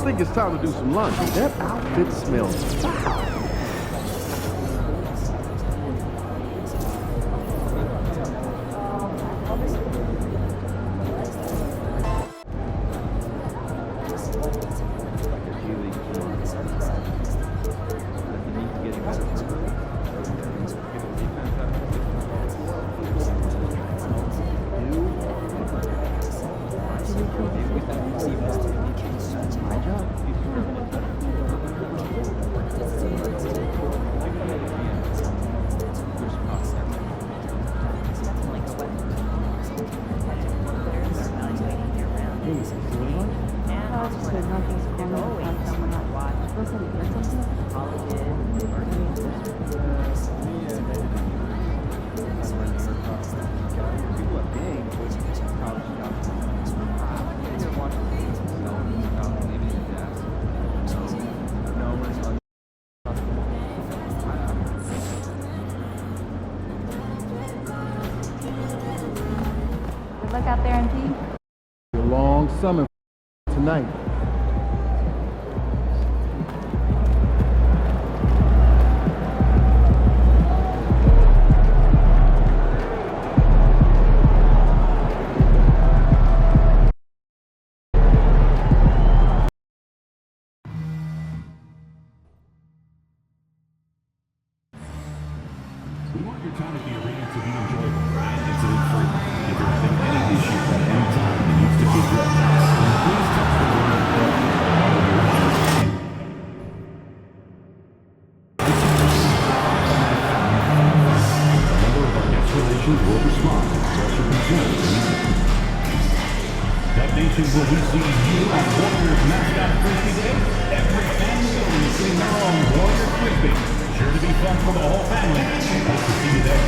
think it's time to do some lunch. That outfit smells foul. Look out there, MT. A long summer tonight. We want your time at the arena to be enjoyable and incident-free. If you're having any issues at any time that needs to be addressed, please text the word A member of our guest relations will respond to all your concerns immediately. That nation will we see you on Warriors Mascot Frisbee Day. Every family will sing their own Warrior Frisbee. Sure to be fun for the whole family. Hope to see you there.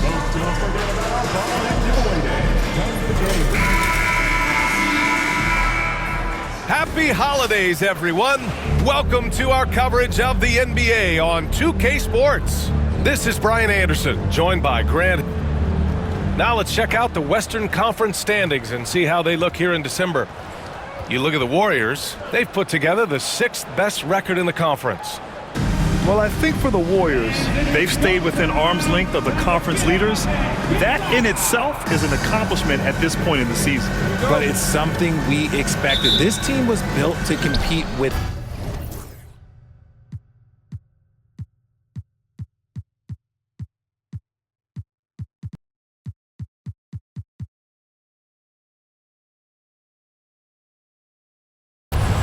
Folks, don't forget about our ball and giveaway day. Don't forget. Happy holidays, everyone. Welcome to our coverage of the NBA on 2K Sports. This is Brian Anderson, joined by Grant. Now let's check out the Western Conference standings and see how they look here in December. You look at the Warriors, they've put together the 6th best record in the conference. Well, I think for the Warriors, they've stayed within arm's length of the conference leaders. That in itself is an accomplishment at this point in the season. But it's something we expected. This team was built to compete with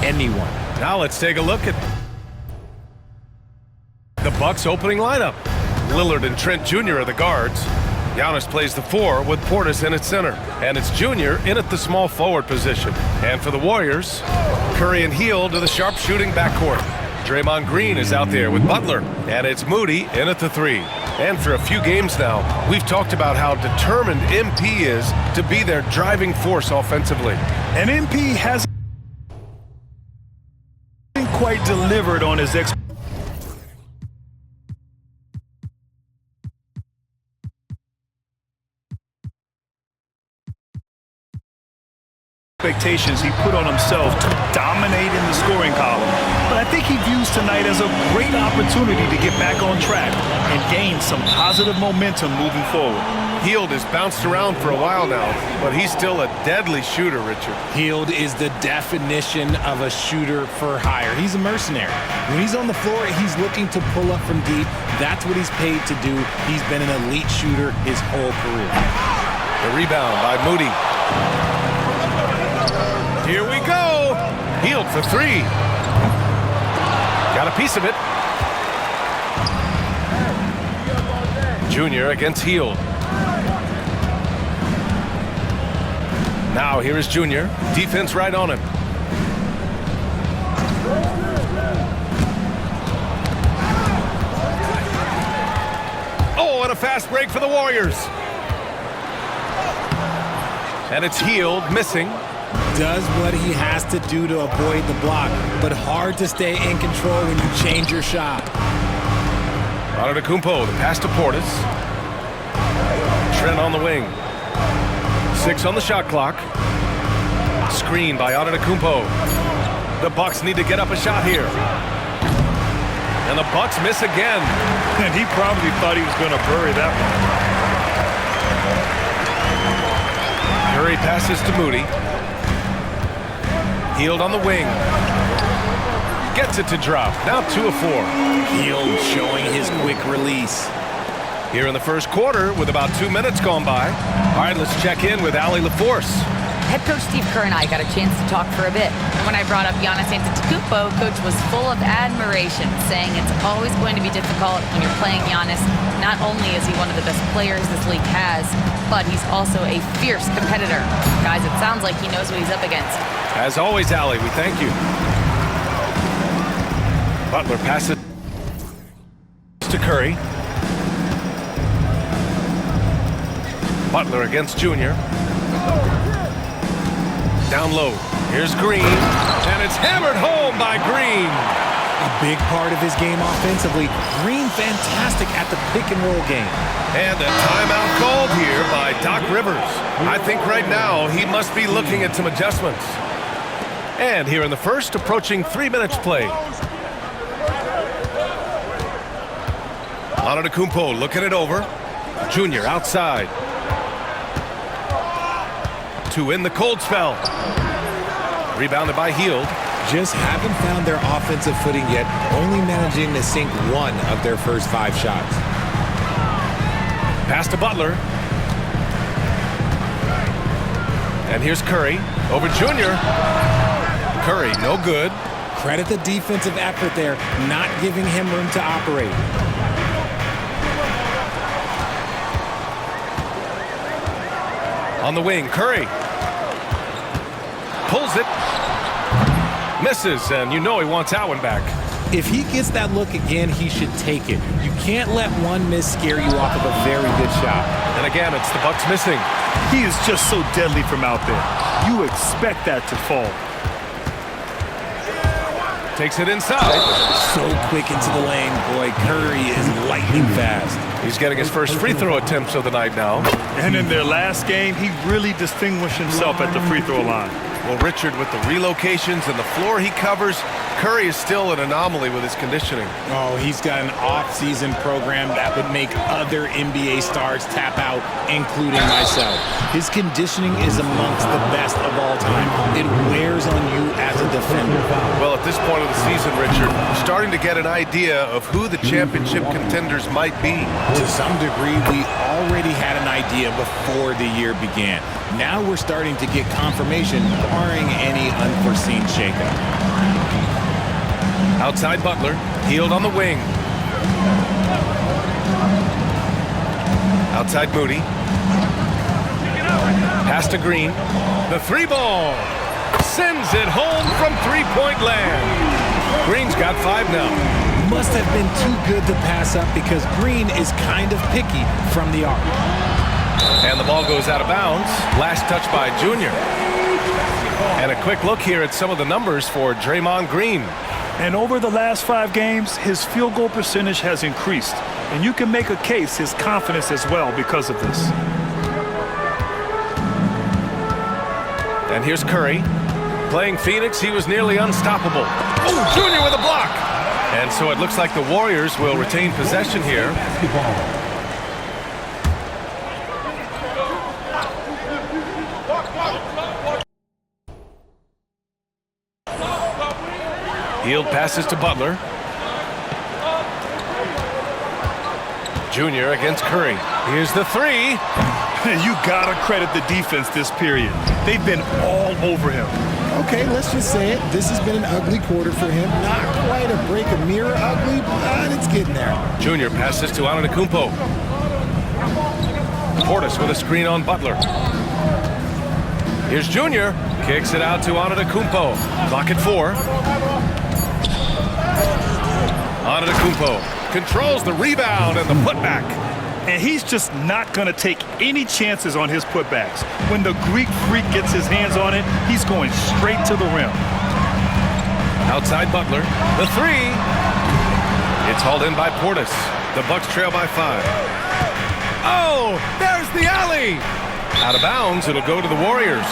anyone. Now let's take a look at the Bucks opening lineup. Lillard and Trent Jr. are the guards. Giannis plays the 4 with Portis in at center. And it's Jr. in at the small forward position. And for the Warriors, Curry and Hield to the sharpshooting backcourt. Draymond Green is out there with Butler. And it's Moody in at the 3. And for a few games now, we've talked about how determined MP is to be their driving force offensively. And MP hasn't quite delivered on his expectations he put on himself to dominate in the scoring column. But I think he views tonight as a great opportunity to get back on track and gain some positive momentum moving forward. Hield has bounced around for a while now, but he's still a deadly shooter, Richard. Hield is the definition of a shooter for hire. He's a mercenary. When he's on the floor, he's looking to pull up from deep. That's what he's paid to do. He's been an elite shooter his whole career. The rebound by Moody. Here we go. Hield for 3. Got a piece of it. Junior against Hield. Now here is Junior. Defense right on him. Oh, and a fast break for the Warriors. And it's Hield missing. Does what he has to do to avoid the block, but hard to stay in control when you change your shot. Antetokounmpo, the pass to Portis. Trent on the wing. 6 on the shot clock. Screen by Antetokounmpo. The Bucks need to get up a shot here. And the Bucks miss again. And he probably thought he was going to bury that one. Curry passes to Moody. Hield on the wing. Gets it to drop. Now 2 of 4. Hield showing his quick release. Here in the first quarter with about 2 minutes gone by. All right, let's check in with Allie LaForce. Head coach Steve Kerr and I got a chance to talk for a bit. And when I brought up Giannis Antetokounmpo, coach was full of admiration, saying it's always going to be difficult when you're playing Giannis. Not only is he one of the best players this league has, but he's also a fierce competitor. Guys, it sounds like he knows what he's up against. As always, Allie, we thank you. Butler passes to Curry. Butler against Junior. Down low. Here's Green. And it's hammered home by Green. A big part of his game offensively. Green fantastic at the pick and roll game. And a timeout called here by Doc Rivers. I think right now he must be looking at some adjustments. And here in the first, approaching 3 minutes played. Antetokounmpo looking it over. Junior outside. To win the cold spell. Rebounded by Hield. Just haven't found their offensive footing yet, only managing to sink 1 of their first 5 shots. Pass to Butler. And here's Curry over Junior. Curry, no good. Credit the defensive effort there, not giving him room to operate. On the wing, Curry. Pulls it. Misses, and you know he wants that one back. If he gets that look again, he should take it. You can't let one miss scare you off of a very good shot. And again, it's the Bucks missing. He is just so deadly from out there. You expect that to fall. Takes it inside. So quick into the lane. Boy, Curry is lightning fast. He's getting his first free throw attempts of the night now. And in their last game, he really distinguished himself at the free throw line. Well, Richard, with the relocations and the floor he covers, Curry is still an anomaly with his conditioning. Oh, he's got an off-season program that would make other NBA stars tap out, including myself. His conditioning is amongst the best of all time. It wears on you as a defender. Well, at this point of the season, Richard, we're starting to get an idea of who the championship contenders might be. To some degree, we already had an idea before the year began. Now we're starting to get confirmation, barring any unforeseen shakeup. Outside Butler, Hield on the wing. Outside Moody. Pass to Green. The 3-ball. Sends it home from three-point land. Green's got 5 now. Must have been too good to pass up because Green is kind of picky from the arc. And the ball goes out of bounds. Last touch by Junior. And a quick look here at some of the numbers for Draymond Green. And over the last 5 games, his field goal percentage has increased. And you can make a case his confidence as well because of this. And here's Curry. Playing Phoenix, he was nearly unstoppable. Oh, Junior with a block. And so it looks like the Warriors will retain possession here. Hield passes to Butler. Junior against Curry. Here's the 3. You gotta credit the defense this period. They've been all over him. Okay, let's just say it. This has been an ugly quarter for him. Not quite a break a mirror ugly, but it's getting there. Junior passes to Antetokounmpo. Portis with a screen on Butler. Here's Junior. Kicks it out to Antetokounmpo. Clock at 4. Antetokounmpo controls the rebound and the putback. And he's just not going to take any chances on his putbacks. When the Greek Freak gets his hands on it, he's going straight to the rim. Outside Butler, the 3. It's hauled in by Portis. The Bucks trail by 5. Oh, there's the alley. Out of bounds, it'll go to the Warriors.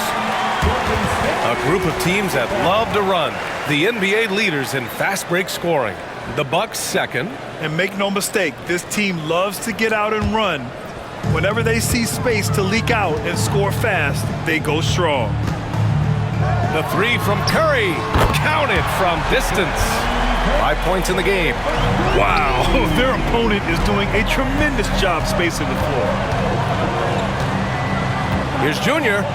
A group of teams that love to run. The NBA leaders in fast break scoring. The Bucks second. And make no mistake, this team loves to get out and run. Whenever they see space to leak out and score fast, they go strong. The three from Curry. Counted from distance. 5 points in the game. Wow, their opponent is doing a tremendous job spacing the floor. Here's Junior.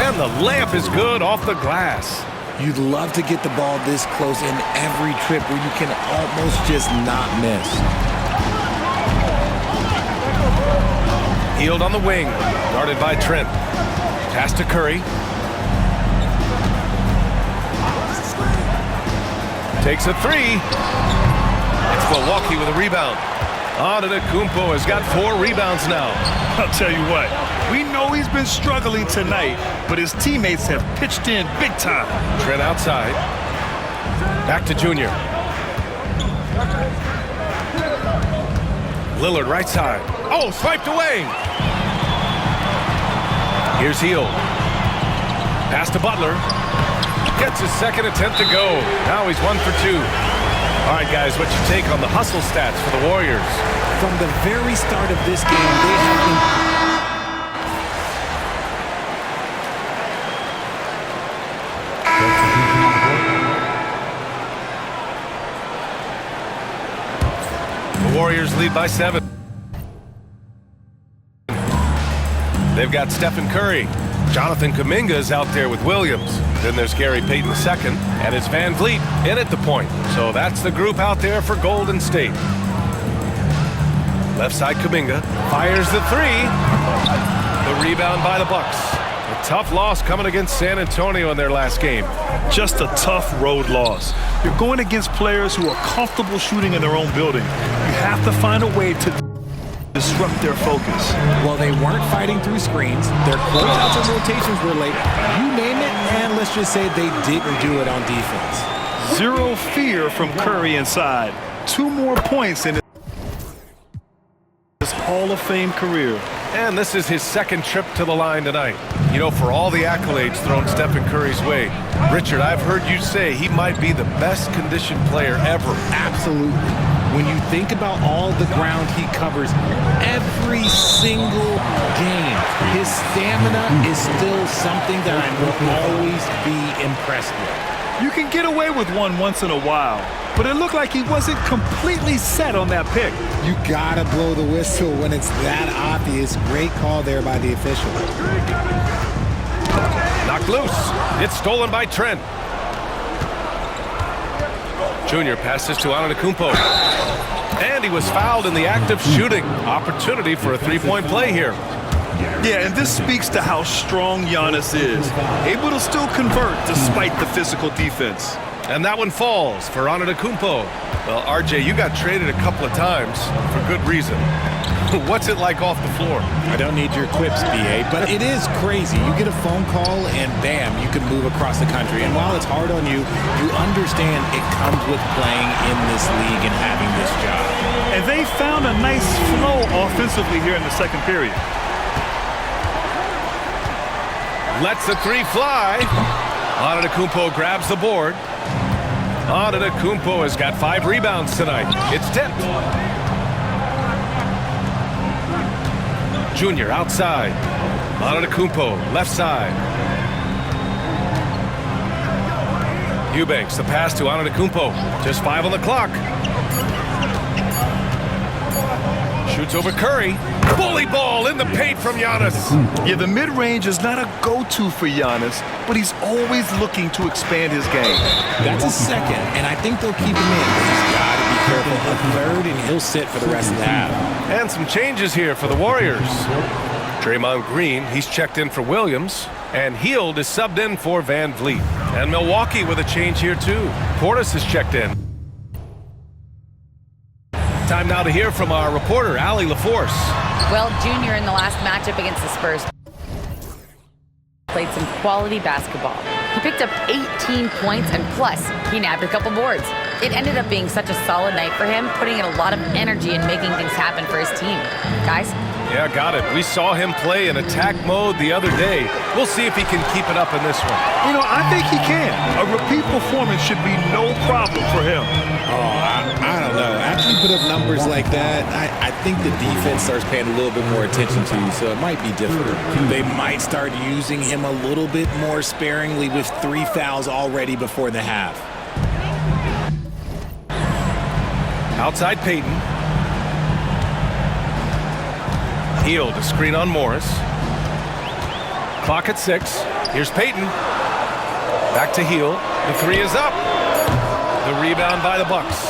And the layup is good off the glass. You'd love to get the ball this close in every trip where you can almost just not miss. Hield on the wing. Guarded by Trent. Pass to Curry. Takes a three. It's Milwaukee with a rebound. Antetokounmpo has got 4 rebounds now. I'll tell you what, we know he's been struggling tonight, but his teammates have pitched in big time. Trent outside. Back to Junior. Lillard right side. Oh, swiped away. Here's Hield. Pass to Butler. Gets his second attempt to go. Now he's 1 for 2. All right, guys, what you take on the hustle stats for the Warriors? From the very start of this game, they have been... The Warriors lead by 7. They've got Stephen Curry. Jonathan Kuminga's out there with Williams. Then there's Gary Payton II, and it's Van Vliet in at the point. So that's the group out there for Golden State. Left side Kuminga fires the three. The rebound by the Bucks. A tough loss coming against San Antonio in their last game. Just a tough road loss. You're going against players who are comfortable shooting in their own building. You have to find a way to disrupt their focus. Well, they weren't fighting through screens. Their closeouts and rotations were late. You name it, and let's just say they didn't do it on defense. Zero fear from Curry inside. 2 more points in his Hall of Fame career. And this is his second trip to the line tonight. You know, for all the accolades thrown Stephen Curry's way, Richard, I've heard you say he might be the best conditioned player ever. Absolutely. When you think about all the ground he covers every single game, his stamina is still something that I will always be impressed with. You can get away with one once in a while, but it looked like he wasn't completely set on that pick. You gotta blow the whistle when it's that obvious. Great call there by the official. Knocked loose. It's stolen by Trent. Junior passes to Antetokounmpo. And he was fouled in the act of shooting. Opportunity for a 3-point play here. Yeah, and this speaks to how strong Giannis is. Able to still convert despite the physical defense. And that one falls for Antetokounmpo. Well, RJ, you got traded a couple of times for good reason. What's it like off the floor? I don't need your quips, BA, but it is crazy. You get a phone call and bam, you can move across the country. And while it's hard on you, you understand it comes with playing in this league and having this job. And they found a nice flow offensively here in the second period. Lets the three fly. Antetokounmpo grabs the board. Antetokounmpo has got 5 rebounds tonight. It's tipped. Junior outside. Antetokounmpo left side. Eubanks the pass to Antetokounmpo. Just 5 on the clock. Shoots over Curry. Bully ball in the paint from Giannis. Yeah, the mid-range is not a go-to for Giannis, but he's always looking to expand his game. That's a second, and I think they'll keep him in, but he's got to be careful. A third, and he'll sit for the rest of the half. And some changes here for the Warriors. Draymond Green, he's checked in for Williams, and Hield is subbed in for Van Vliet. And Milwaukee with a change here too. Portis is checked in. Time now to hear from our reporter, Allie LaForce. Well, Junior in the last matchup against the Spurs played some quality basketball. He picked up 18 points, and plus, he nabbed a couple boards. It ended up being such a solid night for him, putting in a lot of energy and making things happen for his team. Guys? Yeah, got it. We saw him play in attack mode the other day. We'll see if he can keep it up in this one. You know, I think he can. A repeat performance should be no problem for him. I don't know. After you put up numbers like that, I think the defense starts paying a little bit more attention to you, so it might be different. They might start using him a little bit more sparingly with 3 fouls already before the half. Outside Payton. Hield, a screen on Morris. Clock at 6. Here's Payton. Back to Hield. The 3 is up. The rebound by the Bucks.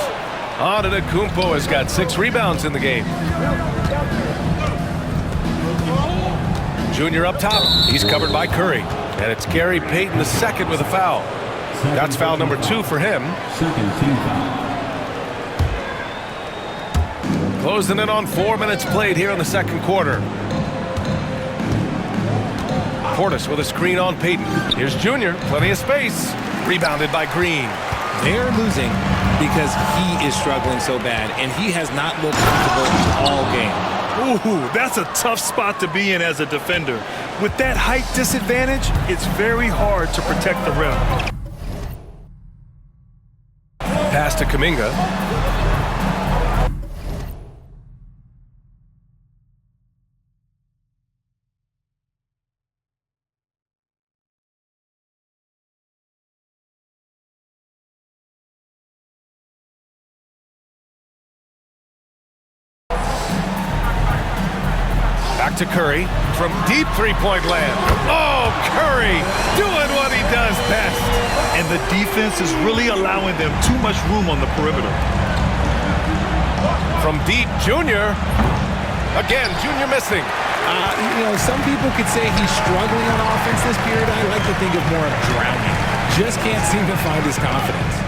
Antetokounmpo has got 6 rebounds in the game. Junior up top. He's covered by Curry. And it's Gary Payton the second with a foul. That's foul number 2 for him. Second team foul. Closing in on 4 minutes played here in the second quarter. Portis with a screen on Payton. Here's Junior, plenty of space. Rebounded by Green. They're losing because he is struggling so bad, and he has not looked comfortable all game. Ooh, that's a tough spot to be in as a defender. With that height disadvantage, it's very hard to protect the rim. Pass to Kuminga. Back to Curry from deep three-point land. Oh, Curry doing what he does best. And the defense is really allowing them too much room on the perimeter. From deep, Junior. Again, Junior missing. Some people could say he's struggling on offense this period. I like to think of more of drowning. Just can't seem to find his confidence.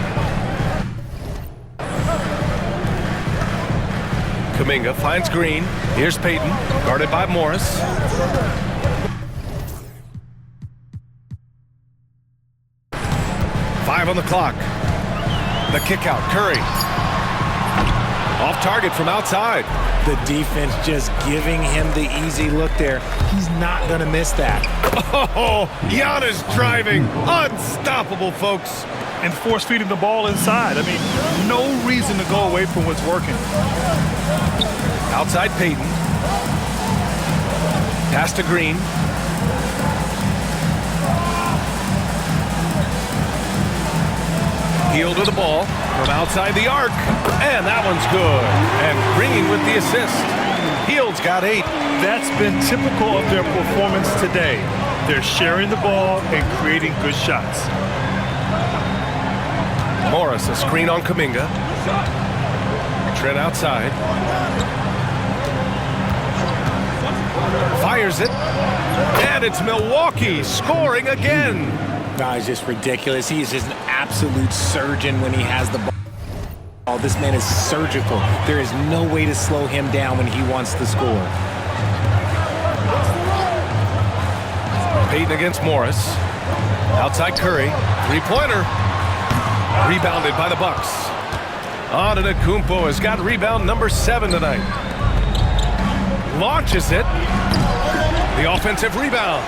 Kuminga finds Green. Here's Payton, guarded by Morris. Five on the clock. The kick out, Curry. Off target from outside. The defense just giving him the easy look there. He's not going to miss that. Oh, Giannis driving. Unstoppable, folks. And force-feeding the ball inside. I mean, no reason to go away from what's working. Outside Payton. Pass to Green. Hield with the ball from outside the arc. And that one's good. And Green with the assist. Hield's got 8. That's been typical of their performance today. They're sharing the ball and creating good shots. Morris, a screen on Kuminga. Trent outside. Fires it. And it's Milwaukee scoring again. No, it's just ridiculous. He is just an absolute surgeon when he has the ball. This man is surgical. There is no way to slow him down when he wants to score. Payton against Morris. Outside Curry. Three-pointer. Rebounded by the Bucks. Antetokounmpo has got rebound number 7 tonight. Launches it. The offensive rebound.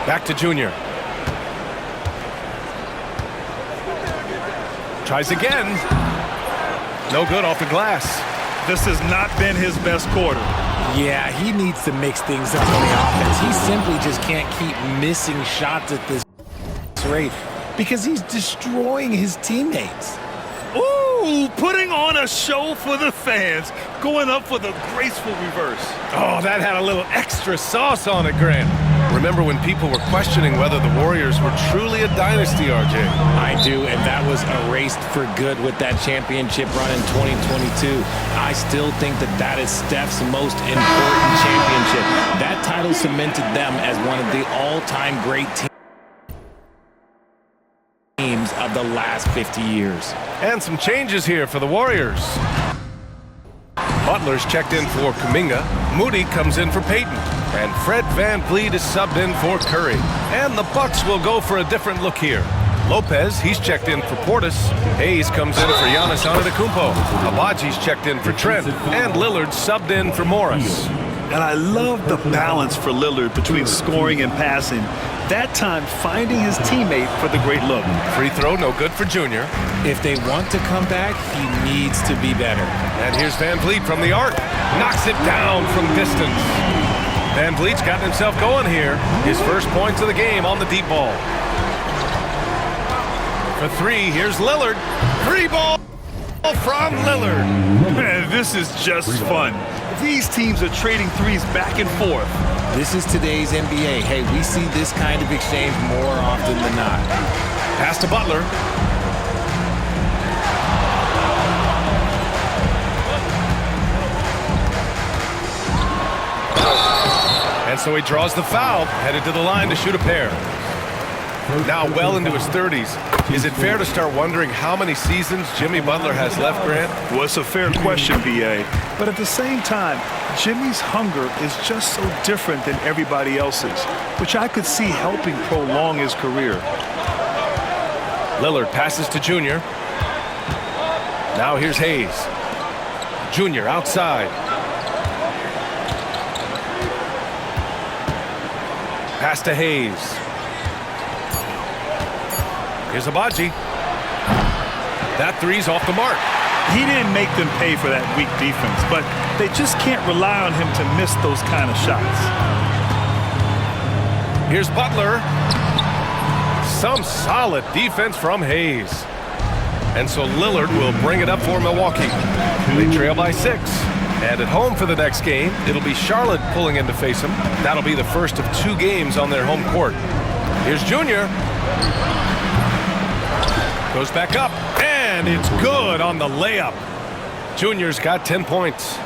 Back to Junior. Tries again. No good off the glass. This has not been his best quarter. Yeah, he needs to mix things up on the offense. He simply just can't keep missing shots at this rate because he's destroying his teammates. Ooh, putting on a show for the fans, going up for the graceful reverse. Oh, that had a little extra sauce on it, Grant. Remember when people were questioning whether the Warriors were truly a dynasty, RJ? I do, and that was erased for good with that championship run in 2022. I still think that is Steph's most important championship. That title cemented them as one of the all-time great teams of the last 50 years. And some changes here for the Warriors. Butler's checked in for Kuminga. Moody comes in for Payton. And Fred VanVleet is subbed in for Curry. And the Bucks will go for a different look here. Lopez, he's checked in for Portis. Hayes comes in for Giannis Antetokounmpo. Abaji's checked in for Trent. And Lillard subbed in for Morris. And I love the balance for Lillard between scoring and passing. That time finding his teammate for the great look. Free throw, no good for Junior. If they want to come back, he needs to be better. And here's Van Vliet from the arc. Knocks it down from distance. Van Vliet's gotten himself going here. His first points of the game on the deep ball. For three, here's Lillard. Three ball from Lillard. Man, this is just fun. These teams are trading threes back and forth. This is today's NBA. Hey, we see this kind of exchange more often than not. Pass to Butler. And so he draws the foul, headed to the line to shoot a pair. Now well into his 30s. Is it fair to start wondering how many seasons Jimmy Butler has left, Grant? Well, it's a fair question, B.A. But at the same time, Jimmy's hunger is just so different than everybody else's, which I could see helping prolong his career. Lillard passes to Junior. Now here's Hayes. Junior outside. Pass to Hayes. Here's Abaji. That three's off the mark. He didn't make them pay for that weak defense, but they just can't rely on him to miss those kind of shots. Here's Butler. Some solid defense from Hayes. And so Lillard will bring it up for Milwaukee. They trail by 6. And at home for the next game, it'll be Charlotte pulling in to face them. That'll be the first of 2 games on their home court. Here's Junior. Goes back up, and it's good on the layup. Junior's got 10 points.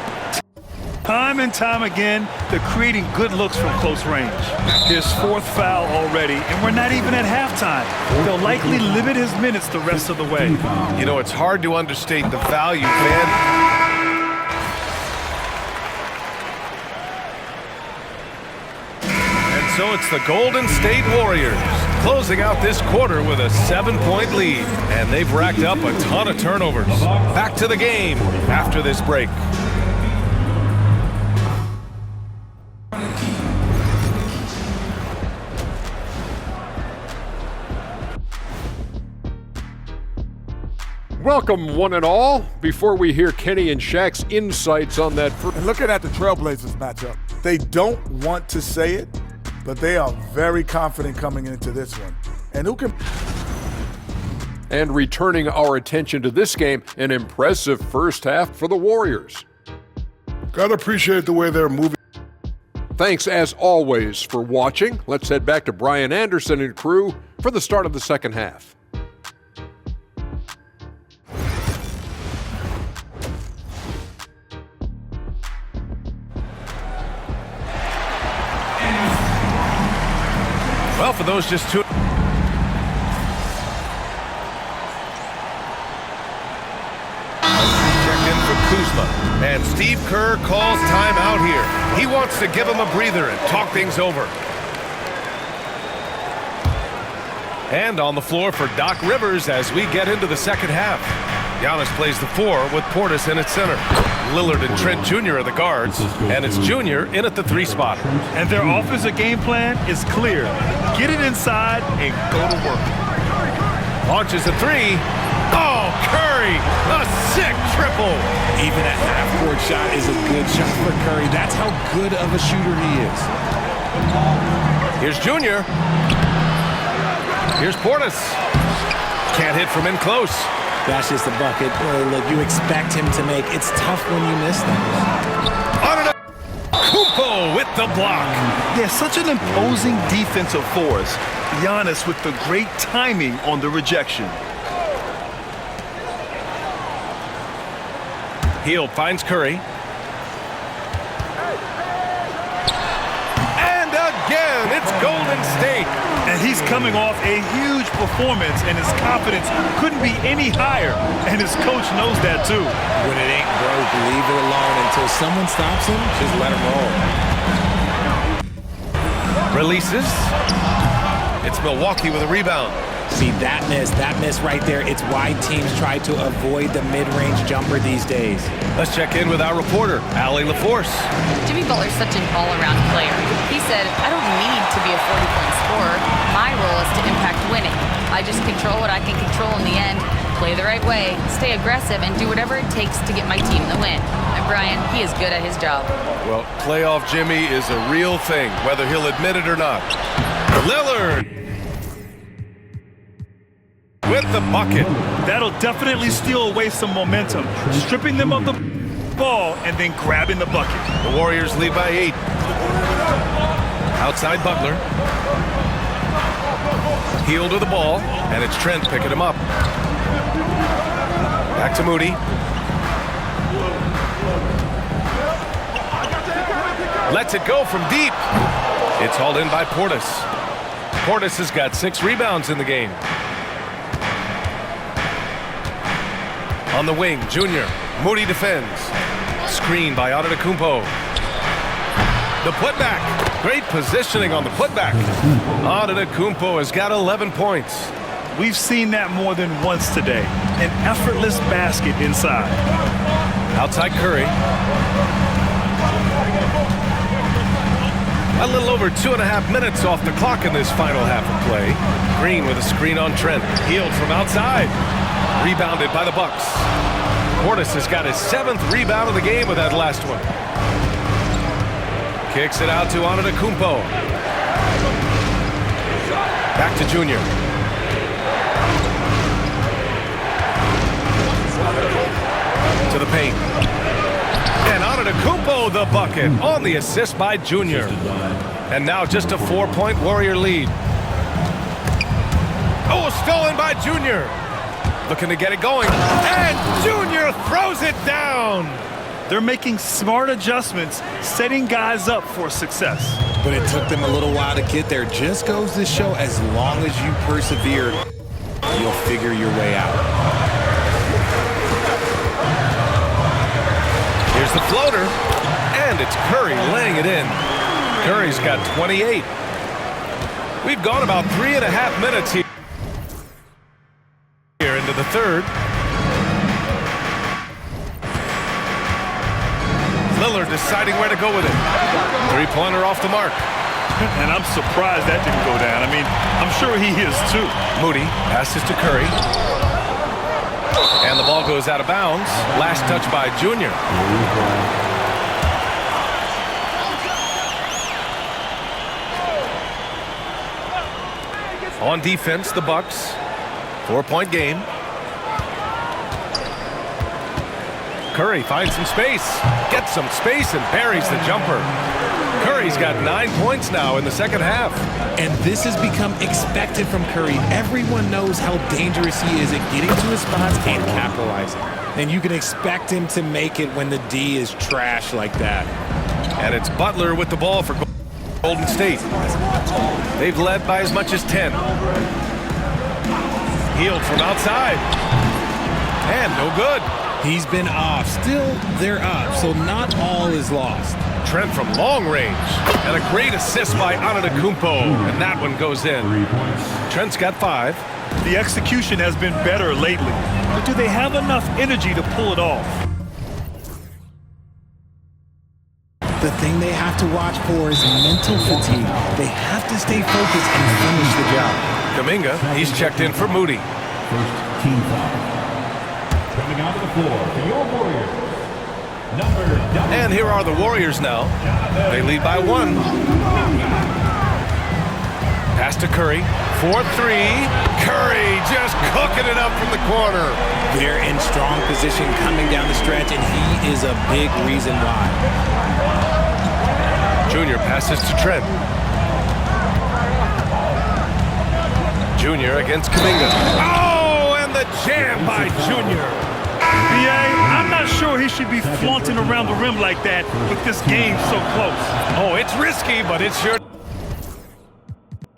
Time and time again, they're creating good looks from close range. His 4th foul already, and we're not even at halftime. They'll likely limit his minutes the rest of the way. You know, it's hard to understate the value, man. And so it's the Golden State Warriors closing out this quarter with a 7-point lead, and they've racked up a ton of turnovers. Back to the game after this break. Welcome, one and all. Before we hear Kenny and Shaq's insights on that. And looking at the Trailblazers matchup, they don't want to say it, but they are very confident coming into this one. And who can... And returning our attention to this game, an impressive first half for the Warriors. Gotta appreciate the way they're moving. Thanks, as always, for watching. Let's head back to Brian Anderson and crew for the start of the second half. Well, for those just two... Checked in for Kuzma. And Steve Kerr calls timeout here. He wants to give him a breather and talk things over. And on the floor for Doc Rivers as we get into the second half. Giannis plays the 4 with Portis in at center. Lillard and Trent Jr. are the guards, and it's Junior in at the 3 spot. And their offensive game plan is clear. Get it inside and go to work. Launches a 3. Oh, Curry, a sick triple. Even a half-court shot is a good shot for Curry. That's how good of a shooter he is. Here's Junior. Here's Portis. Can't hit from in close. That's just a bucket. Look, you expect him to make. It's tough when you miss them. Antetokounmpo with the block. They're such an imposing defensive force. Giannis with the great timing on the rejection. Hield finds Curry. And again, it's Golden State. And he's coming off a huge performance, and his confidence couldn't be any higher. And his coach knows that too. When it ain't broke, leave it alone until someone stops him. Just let him roll. Releases. It's Milwaukee with a rebound. See, that miss right there, it's why teams try to avoid the mid-range jumper these days. Let's check in with our reporter, Allie LaForce. Jimmy Butler's such an all-around player. He said, I don't need to be a 40-point scorer. My role is to impact winning. I just control what I can control in the end, play the right way, stay aggressive, and do whatever it takes to get my team the win. And Brian, he is good at his job. Well, playoff Jimmy is a real thing, whether he'll admit it or not. Lillard with the bucket. That'll definitely steal away some momentum, stripping them of the ball and then grabbing the bucket. The Warriors lead by 8. Outside Butler. Heel to the ball, and it's Trent picking him up. Back to Moody. Lets it go from deep. It's hauled in by Portis. Portis has got 6 rebounds in the game. On the wing, Junior. Moody defends. Screen by Antetokounmpo. The putback. Great positioning on the putback. Antetokounmpo has got 11 points. We've seen that more than once today. An effortless basket inside. Outside Curry. A little over 2.5 minutes off the clock in this final half of play. Green with a screen on Trent. Healed from outside. Rebounded by the Bucks. Portis has got his 7th rebound of the game with that last one. Kicks it out to Antetokounmpo. Back to Junior. To the paint. And Antetokounmpo the bucket on the assist by Junior. And now just a 4-point Warrior lead. Oh, stolen by Junior. Looking to get it going. And Junior throws it down. They're making smart adjustments, setting guys up for success. But it took them a little while to get there. Just goes to show, as long as you persevere, you'll figure your way out. Here's the floater, and it's Curry laying it in. Curry's got 28. We've gone about 3.5 minutes here into the third. Lillard deciding where to go with it. 3-pointer off the mark. And I'm surprised that didn't go down. I mean, I'm sure he is too. Moody passes to Curry. And the ball goes out of bounds. Last touch by Junior. On defense, the Bucks. 4-point game. Curry finds some space. Gets some space and buries the jumper. Curry's got 9 points now in the second half. And this has become expected from Curry. Everyone knows how dangerous he is at getting to his spots and capitalizing. And you can expect him to make it when the D is trash like that. And it's Butler with the ball for Golden State. They've led by as much as 10. Healed from outside. And no good. He's been off. Still, they're up, so not all is lost. Trent from long range. And a great assist by Antetokounmpo. And that one goes in. Trent's got 5. The execution has been better lately. But do they have enough energy to pull it off? The thing they have to watch for is mental fatigue. They have to stay focused and finish the job. Kuminga, he's checked in for Moody. First team foul. Coming out of the floor for your Warriors. And here are the Warriors now. They lead by 1. Pass to Curry. 4-3. Curry just cooking it up from the corner. They're in strong position coming down the stretch, and he is a big reason why. Junior passes to Trent. Junior against Kuminga. Oh, and the jam by Junior. I'm not sure he should be flaunting around the rim like that with this game so close. Oh, it's risky, but it sure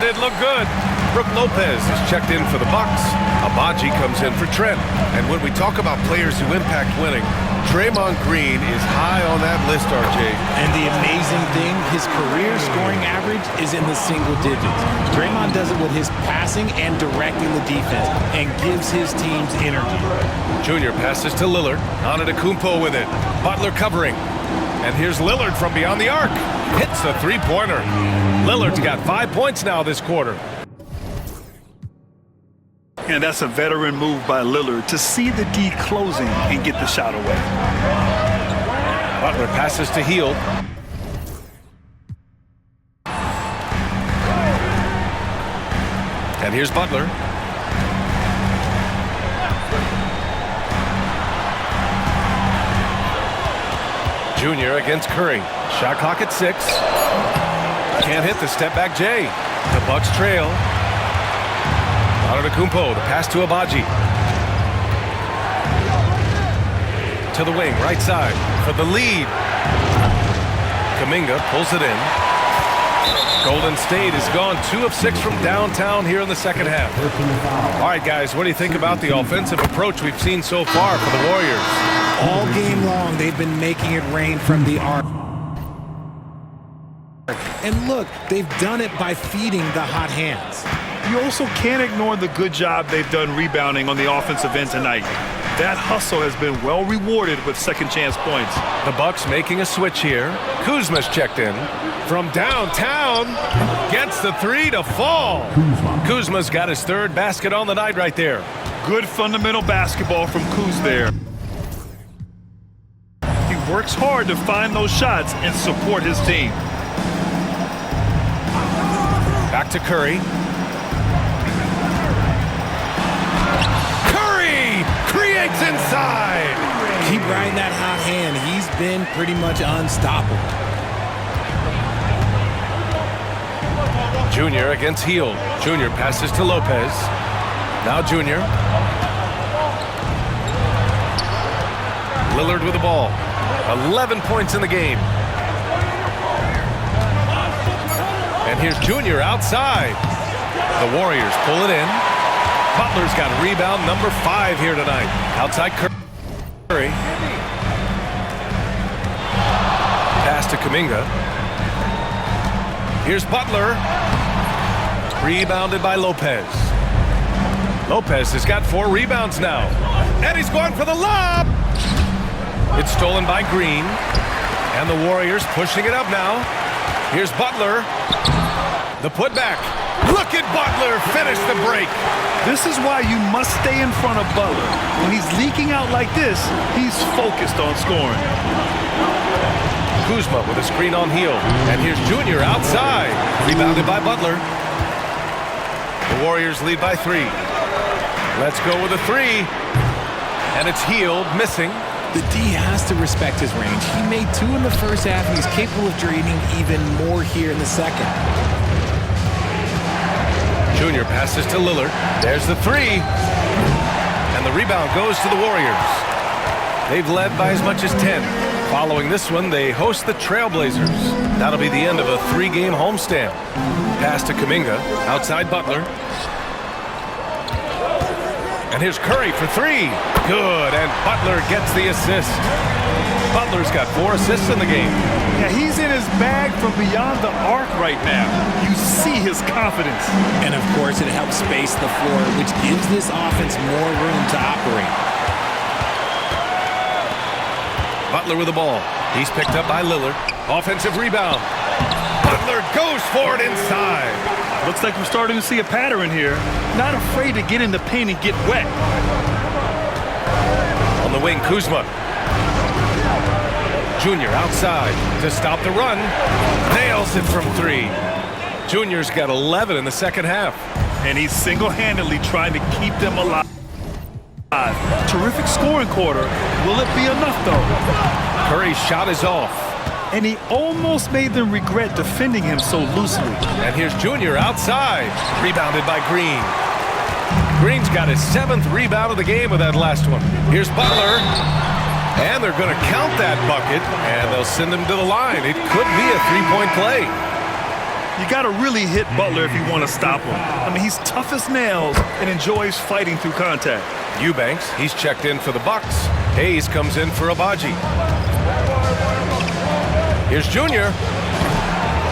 did look good. Brook Lopez is checked in for the Bucks. Abaji comes in for Trent. And when we talk about players who impact winning, Draymond Green is high on that list, RJ. And the amazing thing, his career scoring average is in the single digits. Draymond does it with his passing and directing the defense and gives his teams energy. Junior passes to Lillard. Antetokounmpo with it. Butler covering. And here's Lillard from beyond the arc. Hits the three-pointer. Lillard's got 5 points now this quarter. And that's a veteran move by Lillard to see the D closing and get the shot away. Butler passes to Hield. And here's Butler. Junior against Curry. Shot clock at 6. Can't hit the step back J. The Bucks trail. Antetokounmpo, the pass to Abaji. To the wing, right side for the lead. Kuminga pulls it in. Golden State has gone 2 of 6 from downtown here in the second half. All right, guys, what do you think about the offensive approach we've seen so far for the Warriors? All game long, they've been making it rain from the arc. And look, they've done it by feeding the hot hands. You also can't ignore the good job they've done rebounding on the offensive end tonight. That hustle has been well rewarded with second chance points. The Bucks making a switch here. Kuzma's checked in. From downtown, gets the 3 to fall. Kuzma's got his 3rd basket on the night right there. Good fundamental basketball from Kuz there. He works hard to find those shots and support his team. Back to Curry. Curry creates inside. Keep riding that hot hand. He's been pretty much unstoppable. Junior against Hield. Junior passes to Lopez. Now Junior. Lillard with the ball. 11 points in the game. And here's Junior outside. The Warriors pull it in. Butler's got rebound number 5 here tonight. Outside Curry. Pass to Kuminga. Here's Butler. Rebounded by Lopez. Lopez has got 4 rebounds now. And he's going for the lob. It's stolen by Green. And the Warriors pushing it up now. Here's Butler. The putback. Look at Butler finish the break. This is why you must stay in front of Butler. When he's leaking out like this, he's focused on scoring. Kuzma with a screen on Hield. And here's Junior outside. Rebounded by Butler. The Warriors lead by 3. Let's go with a 3. And it's Hield missing. The D has to respect his range. He made 2 in the first half, and he's capable of draining even more here in the second. Junior passes to Lillard. There's the 3. And the rebound goes to the Warriors. They've led by as much as 10. Following this one, they host the Trailblazers. That'll be the end of a 3-game homestand. Pass to Kuminga. Outside Butler. And here's Curry for 3. Good, and Butler gets the assist. Butler's got 4 assists in the game. Yeah, he's in his bag from beyond the arc right now. You see his confidence. And of course, it helps space the floor, which gives this offense more room to operate. Butler with the ball. He's picked up by Lillard. Offensive rebound. Butler goes for it inside. Looks like we're starting to see a pattern here. Not afraid to get in the paint and get wet. On the wing, Kuzma. Junior outside to stop the run. Nails it from 3. Junior's got 11 in the second half. And he's single-handedly trying to keep them alive. Terrific scoring quarter. Will it be enough, though? Curry's shot is off. And he almost made them regret defending him so loosely. And here's Junior outside. Rebounded by Green. Green's got his 7th rebound of the game with that last one. Here's Butler. And they're going to count that bucket, and they'll send him to the line. It could be a 3-point play. You got to really hit Butler if you want to stop him. I mean, he's tough as nails and enjoys fighting through contact. Eubanks, he's checked in for the Bucks. Hayes comes in for Abaji. Here's Junior.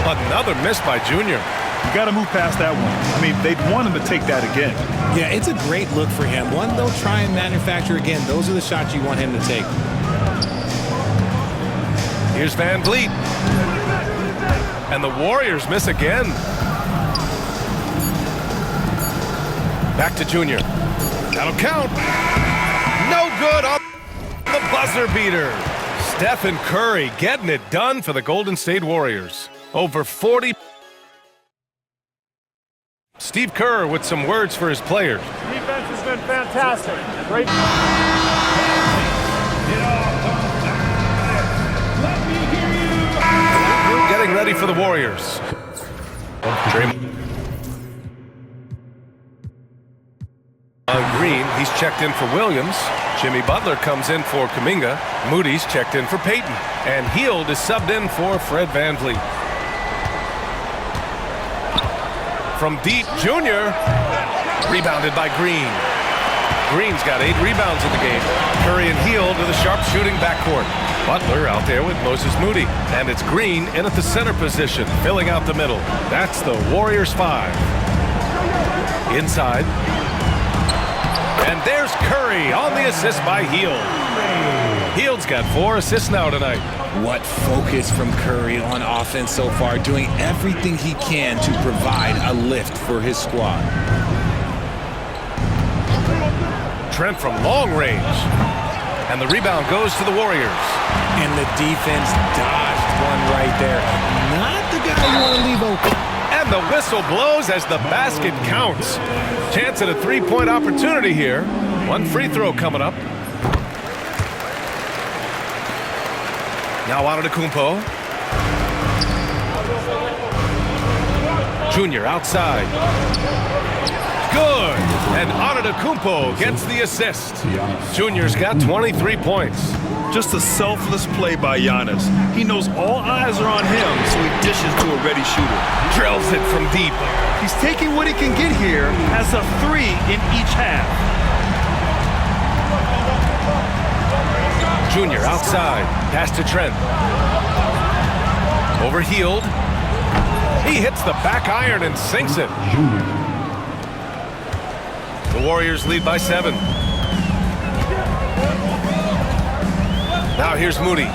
Another miss by Junior. You got to move past that one. I mean, they'd want him to take that again. Yeah, it's a great look for him. One they'll try and manufacture again. Those are the shots you want him to take. Here's Van Vliet. And the Warriors miss again. Back to Junior. That'll count. No good on the buzzer beater. Stephen Curry getting it done for the Golden State Warriors. Over 40. Steve Kerr with some words for his players. Defense has been fantastic. Great. Getting ready for the Warriors. Green, he's checked in for Williams. Jimmy Butler comes in for Kuminga. Moody's checked in for Payton. And Hield is subbed in for Fred VanVleet. From deep, Junior. Rebounded by Green. Green's got 8 rebounds in the game. Curry and Hield to the sharpshooting backcourt. Butler out there with Moses Moody. And it's Green in at the center position, filling out the middle. That's the Warriors 5. Inside. And there's Curry on the assist by Hield. Hield's got 4 assists now tonight. What focus from Curry on offense so far, doing everything he can to provide a lift for his squad. Trent from long range. And the rebound goes to the Warriors. And the defense dodged one right there. Not the guy you want to leave open. And the whistle blows as the basket counts. Chance at a 3-point opportunity here. One free throw coming up. Now Antetokounmpo. Junior outside. Good. And Antetokounmpo gets the assist. Junior's got 23 points. Just a selfless play by Giannis. He knows all eyes are on him, so he dishes to a ready shooter. Drills it from deep. He's taking what he can get here as a 3 in each half. Junior outside. Pass to Trent. Over Hield. He hits the back iron and sinks it. The Warriors lead by 7. Now here's Moody.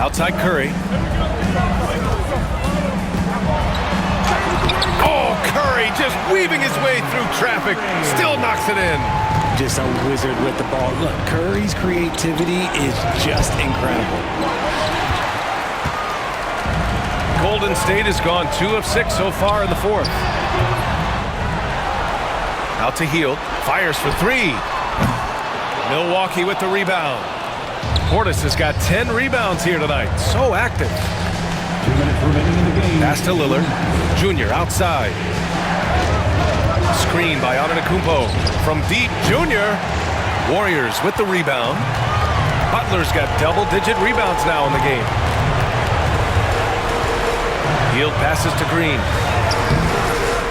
Outside Curry. Oh, Curry just weaving his way through traffic. Still knocks it in. Just a wizard with the ball. Look, Curry's creativity is just incredible. Golden State has gone 2 of 6 so far in the 4th. Out to Hield. Fires for 3. Milwaukee with the rebound. Portis has got 10 rebounds here tonight. So active. 2 minutes remaining in the game. Pass to Lillard. Junior outside. Screen by Antetokounmpo. From deep, Junior. Warriors with the rebound. Butler's got double-digit rebounds now in the game. Hield passes to Green.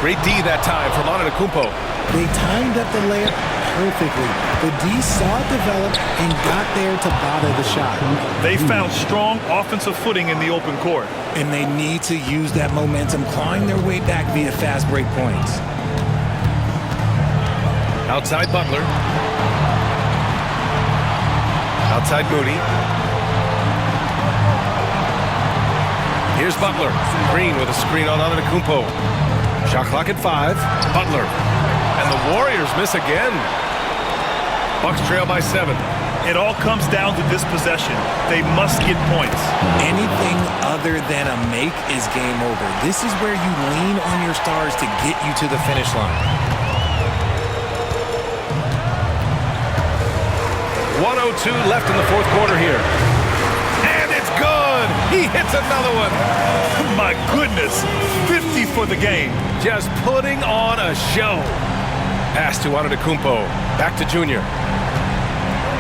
Great D that time from Antetokounmpo. They timed up the layup perfectly. The D saw it develop and got there to bother the shot. They found strong offensive footing in the open court. And they need to use that momentum, clawing their way back via fast break points. Outside Butler. Outside Moody. Here's Butler. Green with a screen on Antetokounmpo. Shot clock at 5. Butler. And the Warriors miss again. Bucks trail by 7. It all comes down to this possession. They must get points. Anything other than a make is game over. This is where you lean on your stars to get you to the finish line. 1:02 left in the 4th quarter here. And it's good. He hits another one. My goodness. 50 for the game. Just putting on a show. Pass to Antetokounmpo. Back to Junior.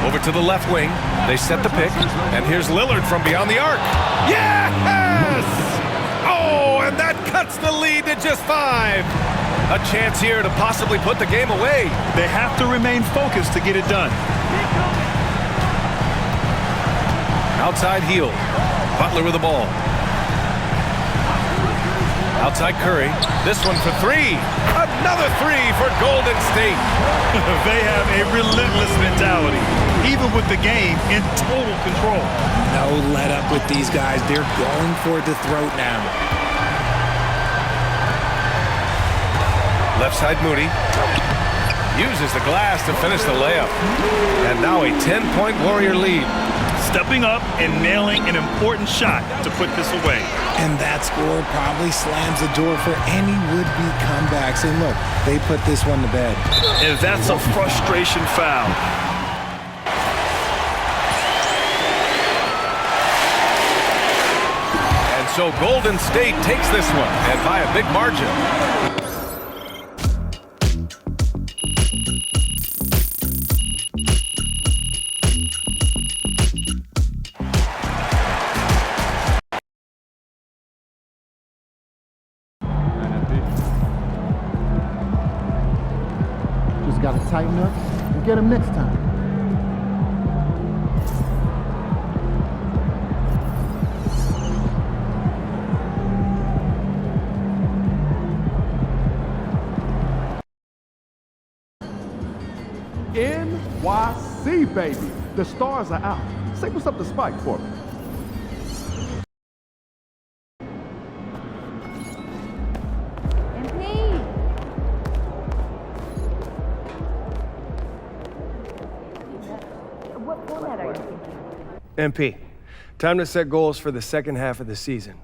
Over to the left wing. They set the pick. And here's Lillard from beyond the arc. Yes! Oh, and that cuts the lead to just 5. A chance here to possibly put the game away. They have to remain focused to get it done. Outside Hield. Butler with the ball. Outside Curry. This one for three. Another three for Golden State. They have a relentless mentality, even with the game in total control. No let up with these guys. They're going for the throat now. Left side Moody. Uses the glass to finish the layup. And now a 10-point Warrior lead. Stepping up and nailing an important shot to put this away. And that score probably slams the door for any would-be comebacks. And look, they put this one to bed. And that's a frustration foul. And so Golden State takes this one, and by a big margin. Just got to tighten up and get him next time. NYC, baby. The stars are out. Say what's up to Spike for me. What format are you thinking? MP, time to set goals for the second half of the season.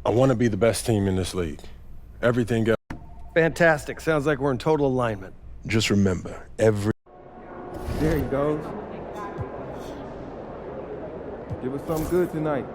I want to be the best team in this league. Everything else. Fantastic. Sounds like we're in total alignment. Just remember, every. There he goes. Give us something good tonight.